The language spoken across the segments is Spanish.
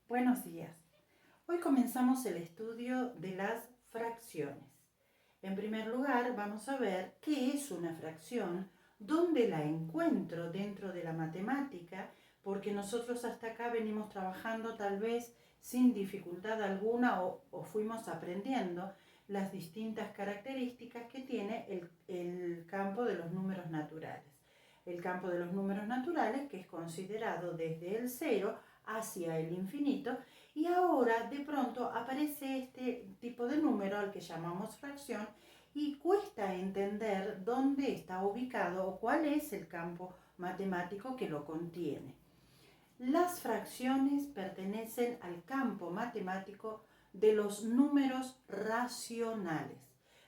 Buenos días. Hoy comenzamos el estudio de las fracciones. En primer lugar, vamos a ver qué es una fracción, dónde la encuentro dentro de la matemática, porque nosotros hasta acá venimos trabajando tal vez sin dificultad alguna o fuimos aprendiendo las distintas características que tiene el campo de los números naturales. El campo de los números naturales, que es considerado desde el cero hacia el infinito, y ahora de pronto aparece este tipo de número al que llamamos fracción y cuesta entender dónde está ubicado o cuál es el campo matemático que lo contiene. Las fracciones pertenecen al campo matemático de los números racionales.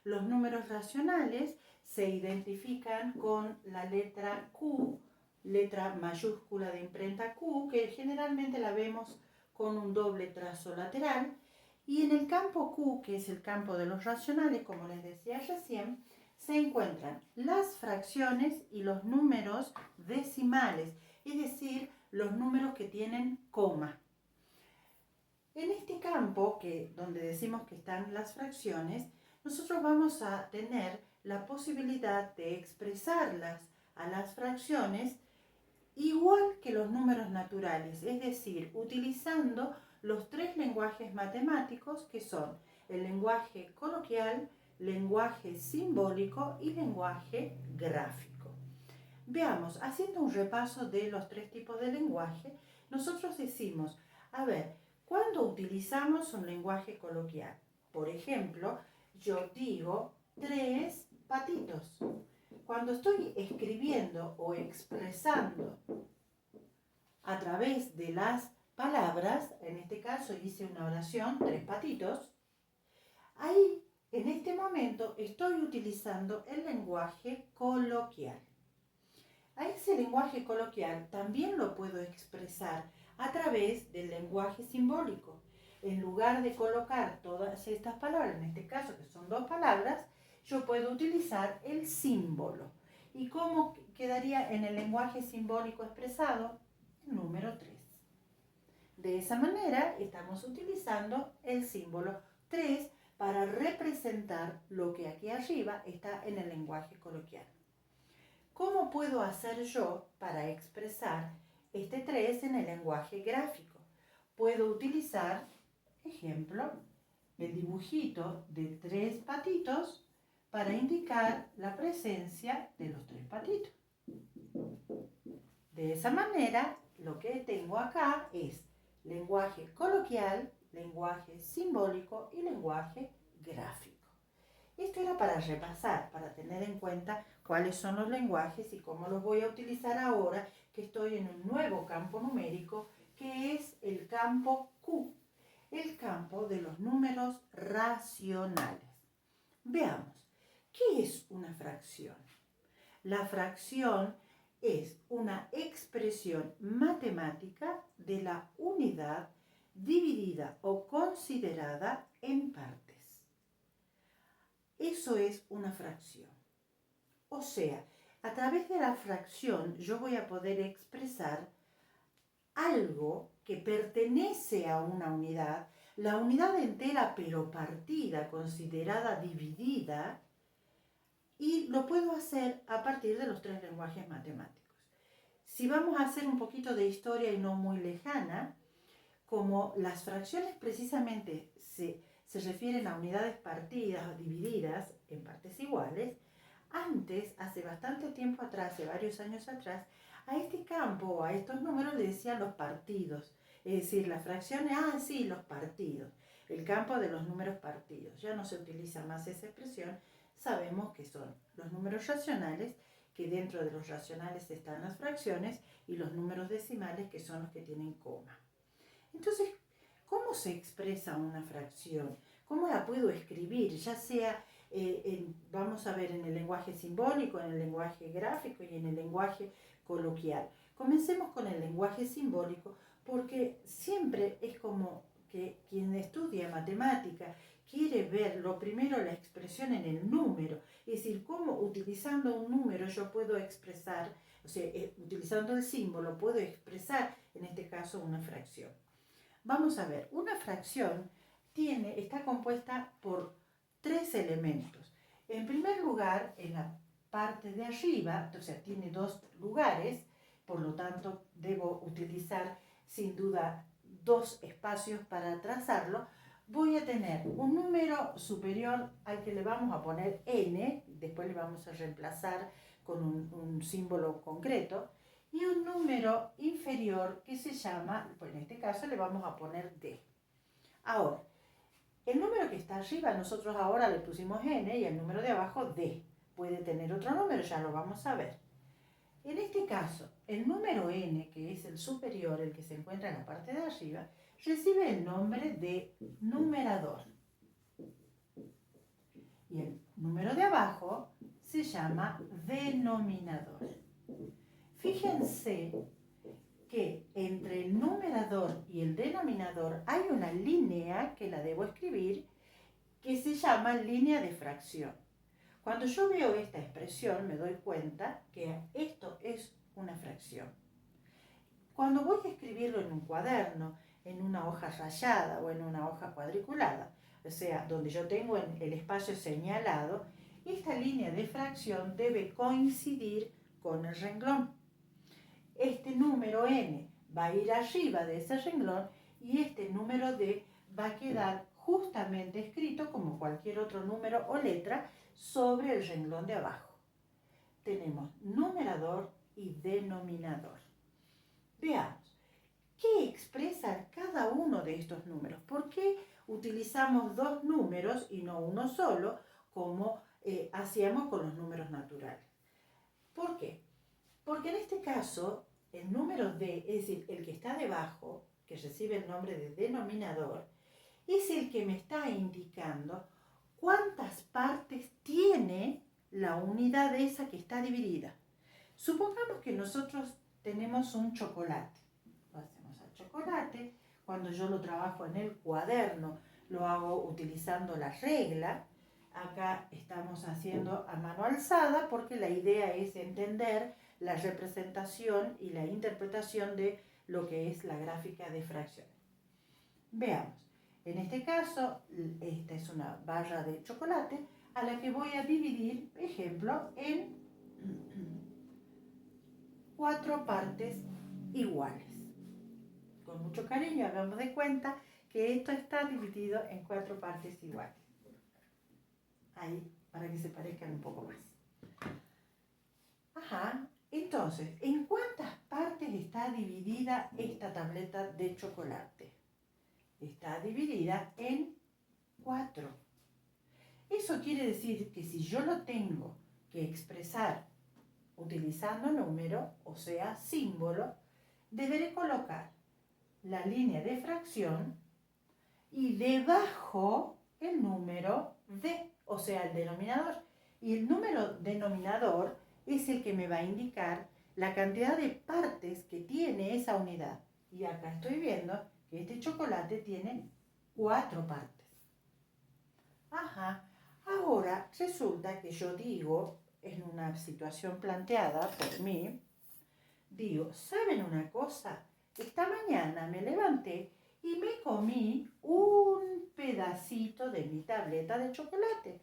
Los números racionales se identifican con la letra Q, letra mayúscula de imprenta Q, que generalmente la vemos con un doble trazo lateral. Y en el campo Q, que es el campo de los racionales, como les decía recién, se encuentran las fracciones y los números decimales, es decir, los números que tienen coma. En este campo, donde decimos que están las fracciones, nosotros vamos a tener la posibilidad de expresarlas a las fracciones igual que los números naturales, es decir, utilizando los tres lenguajes matemáticos que son el lenguaje coloquial, lenguaje simbólico y lenguaje gráfico. Veamos, haciendo un repaso de los tres tipos de lenguaje, nosotros decimos, a ver, ¿cuándo utilizamos un lenguaje coloquial? Por ejemplo, yo digo 3 patitos. Cuando estoy escribiendo o expresando a través de las palabras, en este caso hice una oración, 3 patitos, ahí en este momento estoy utilizando el lenguaje coloquial. A ese lenguaje coloquial también lo puedo expresar a través del lenguaje simbólico. En lugar de colocar todas estas palabras, en este caso que son 2 palabras, yo puedo utilizar el símbolo. ¿Y cómo quedaría en el lenguaje simbólico expresado? El número 3. De esa manera estamos utilizando el símbolo 3 para representar lo que aquí arriba está en el lenguaje coloquial. ¿Cómo puedo hacer yo para expresar este 3 en el lenguaje gráfico? Puedo utilizar, ejemplo, el dibujito de 3 patitos para indicar la presencia de los 3 patitos. De esa manera, lo que tengo acá es lenguaje coloquial, lenguaje simbólico y lenguaje gráfico. Esto era para repasar, para tener en cuenta cuáles son los lenguajes y cómo los voy a utilizar ahora que estoy en un nuevo campo numérico que es el campo Q, el campo de los números racionales. Veamos, ¿qué es una fracción? La fracción es una expresión matemática de la unidad dividida o considerada en partes. Eso es una fracción. O sea, a través de la fracción yo voy a poder expresar algo que pertenece a una unidad, la unidad entera pero partida, considerada dividida, y lo puedo hacer a partir de los 3 lenguajes matemáticos. Si vamos a hacer un poquito de historia y no muy lejana, como las fracciones precisamente se refieren a unidades partidas o divididas en partes iguales, antes, hace bastante tiempo atrás, hace varios años atrás, a este campo o a estos números le decían los partidos. Es decir, las fracciones, sí, los partidos. El campo de los números partidos. Ya no se utiliza más esa expresión. Sabemos que son los números racionales, que dentro de los racionales están las fracciones, y los números decimales, que son los que tienen coma. Entonces, ¿cómo se expresa una fracción? ¿Cómo la puedo escribir? Ya sea, vamos a ver, en el lenguaje simbólico, en el lenguaje gráfico y en el lenguaje coloquial. Comencemos con el lenguaje simbólico porque siempre es como que quien estudia matemática quiere ver lo primero la expresión en el número. Es decir, cómo utilizando un número yo puedo expresar, o sea, utilizando el símbolo puedo expresar, en este caso, una fracción. Vamos a ver, una fracción está compuesta por 3 elementos. En primer lugar, en la parte de arriba, o sea, tiene 2 lugares, por lo tanto, debo utilizar sin duda 2 espacios para trazarlo. Voy a tener un número superior al que le vamos a poner n, después le vamos a reemplazar con un símbolo concreto, y un número inferior que se llama, pues en este caso le vamos a poner d. Ahora, el número que está arriba, nosotros ahora le pusimos n y el número de abajo d. Puede tener otro número, ya lo vamos a ver. En este caso, el número n, que es el superior, el que se encuentra en la parte de arriba, recibe el nombre de numerador. Y el número de abajo se llama denominador. Fíjense que entre el numerador y el denominador hay una línea que la debo escribir que se llama línea de fracción. Cuando yo veo esta expresión me doy cuenta que esto es una fracción. Cuando voy a escribirlo en un cuaderno, en una hoja rayada o en una hoja cuadriculada, o sea, donde yo tengo el espacio señalado, esta línea de fracción debe coincidir con el renglón. Este número n va a ir arriba de ese renglón y este número d va a quedar justamente escrito como cualquier otro número o letra sobre el renglón de abajo. Tenemos numerador y denominador. Veamos, ¿qué expresa cada uno de estos números? ¿Por qué utilizamos 2 números y no uno solo como hacíamos con los números naturales? ¿Por qué? Porque en este caso, el número d, es decir, el que está debajo, que recibe el nombre de denominador, es el que me está indicando cuántas partes tiene la unidad esa que está dividida. Supongamos que nosotros tenemos un chocolate. Lo hacemos al chocolate. Cuando yo lo trabajo en el cuaderno, lo hago utilizando la regla. Acá estamos haciendo a mano alzada porque la idea es entender la representación y la interpretación de lo que es la gráfica de fracciones. Veamos. En este caso, esta es una barra de chocolate a la que voy a dividir, ejemplo, en 4 partes iguales. Con mucho cariño hagamos de cuenta que esto está dividido en 4 partes iguales. Ahí, para que se parezcan un poco más. Ajá. Entonces, ¿en cuántas partes está dividida esta tableta de chocolate? Está dividida en 4. Eso quiere decir que si yo lo tengo que expresar utilizando número, o sea, símbolo, deberé colocar la línea de fracción y debajo el número d, o sea, el denominador. Y el número denominador es el que me va a indicar la cantidad de partes que tiene esa unidad. Y acá estoy viendo que este chocolate tiene 4 partes. Ajá. Ahora resulta que yo digo, en una situación planteada por mí, digo, ¿saben una cosa? Esta mañana me levanté y me comí un pedacito de mi tableta de chocolate.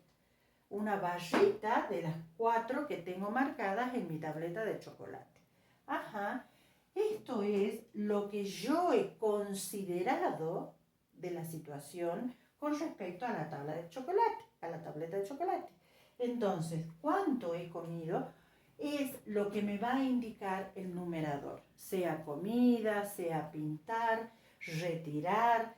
Una barrita de las 4 que tengo marcadas en mi tableta de chocolate. Ajá. Esto es lo que yo he considerado de la situación con respecto a la tabla de chocolate, a la tableta de chocolate. Entonces, ¿cuánto he comido? Es lo que me va a indicar el numerador, sea comida, sea pintar, retirar,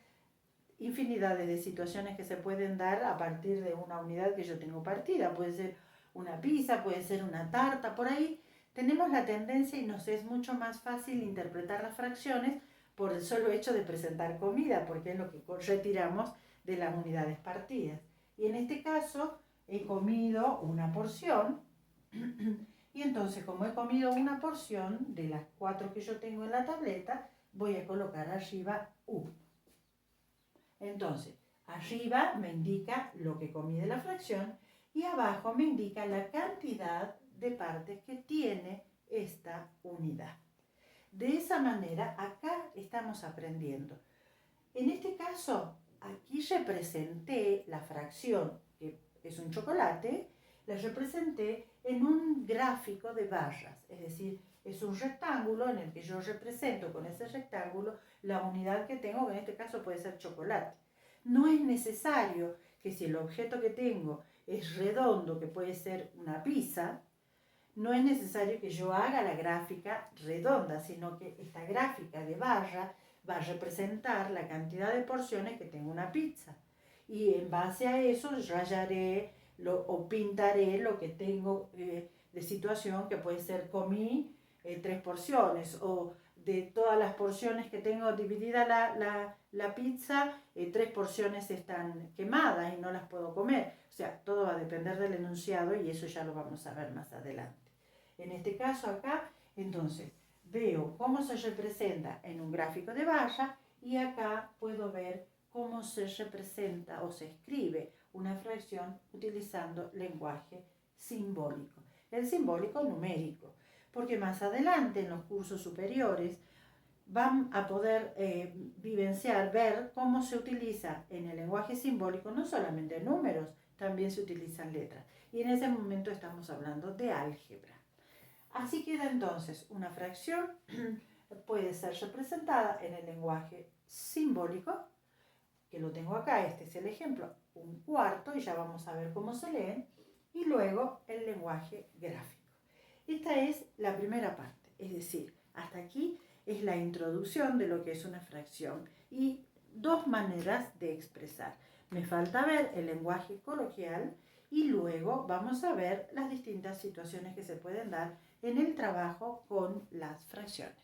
infinidades de situaciones que se pueden dar a partir de una unidad que yo tengo partida. Puede ser una pizza, puede ser una tarta, por ahí tenemos la tendencia y nos es mucho más fácil interpretar las fracciones por el solo hecho de presentar comida, porque es lo que retiramos de las unidades partidas. Y en este caso he comido una porción y entonces como he comido una porción de las 4 que yo tengo en la tableta, voy a colocar arriba U. Entonces, arriba me indica lo que comí de la fracción y abajo me indica la cantidad de partes que tiene esta unidad. De esa manera, acá estamos aprendiendo En este caso, aquí representé la fracción, que es un chocolate, la representé en un gráfico de barras, es decir, es un rectángulo en el que yo represento con ese rectángulo la unidad que tengo, que en este caso puede ser chocolate. No es necesario que si el objeto que tengo es redondo, que puede ser una pizza, no es necesario que yo haga la gráfica redonda, sino que esta gráfica de barra va a representar la cantidad de porciones que tengo una pizza. Y en base a eso rayaré o pintaré lo que tengo de situación, que puede ser comí 3 porciones, o de todas las porciones que tengo dividida la pizza, 3 porciones están quemadas y no las puedo comer. O sea, todo va a depender del enunciado y eso ya lo vamos a ver más adelante. En este caso acá, entonces, veo cómo se representa en un gráfico de barra y acá puedo ver cómo se representa o se escribe una fracción utilizando lenguaje simbólico. El simbólico numérico, porque más adelante en los cursos superiores van a poder vivenciar, ver cómo se utiliza en el lenguaje simbólico no solamente números, también se utilizan letras. Y en ese momento estamos hablando de álgebra. Así queda entonces una fracción, puede ser representada en el lenguaje simbólico, que lo tengo acá, este es el ejemplo, un cuarto, y ya vamos a ver cómo se lee, y luego el lenguaje gráfico. Esta es la primera parte, es decir, hasta aquí es la introducción de lo que es una fracción y dos maneras de expresar. Me falta ver el lenguaje coloquial y luego vamos a ver las distintas situaciones que se pueden dar en el trabajo con las fracciones.